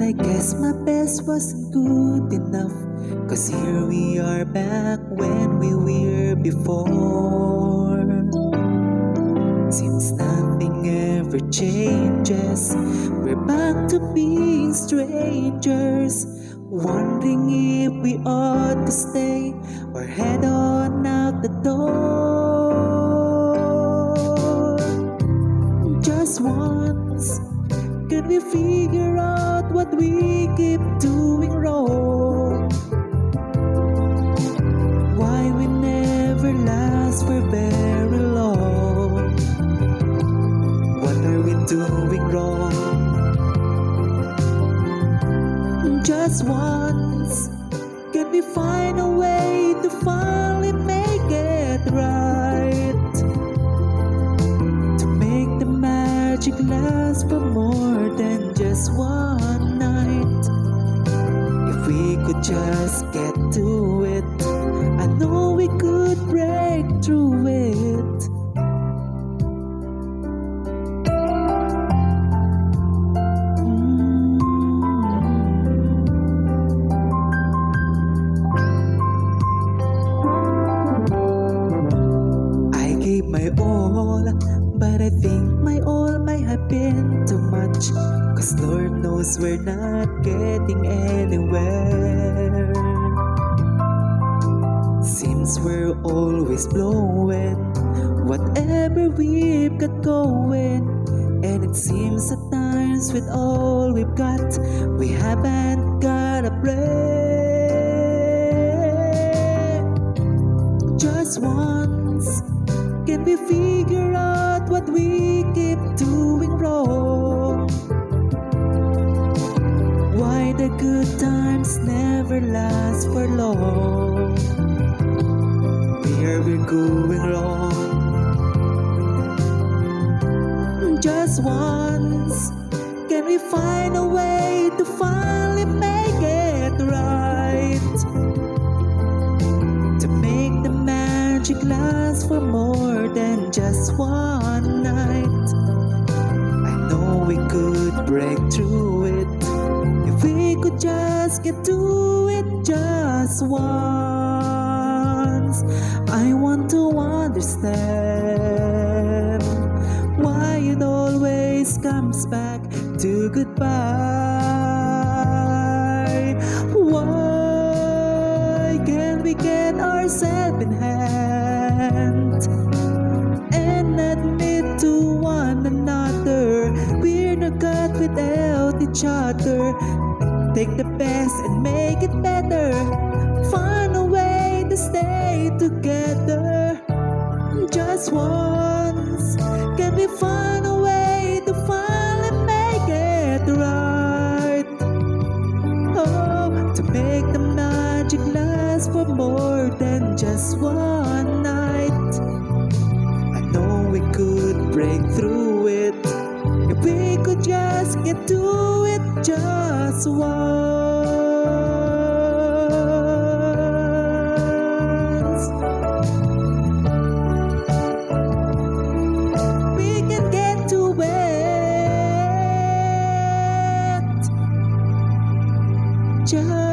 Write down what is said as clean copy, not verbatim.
I guess my best wasn't good enough, 'cause here we are back when we were before. Since nothing ever changes, we're back to being strangers, wondering if we ought to stay or head on out the door. Just once, can we figure out what we keep doing wrong? Why we never last for very long? What are we doing wrong? Just once, can we find a way to finally make it right? To make the magic last for more than just one night. If we could just get to it, I know we could break through it. I gave my all, but I think my all might have been too much, 'cause Lord knows we're not getting anywhere. Seems we're always blowing whatever we've got going, and it seems at times with all we've got, we haven't got a break. Just once, can we figure out what we keep doing wrong? Why the good times never last for long? Where we're going wrong? Just once, can we find a way to finally make it right? To make the magic last for more than just one night. I know we could break through it if we could just get to it just once. I want to understand why it always comes back to goodbye. Why can't we get ourselves in hand and admit to one another we're not good without each other? Take the best and make it better, find a way to stay together. Just once, can we find a way to finally make it right? Oh, to make the magic last for more than just one night. I know we could break through it if we could just get to it just once. We can get to it just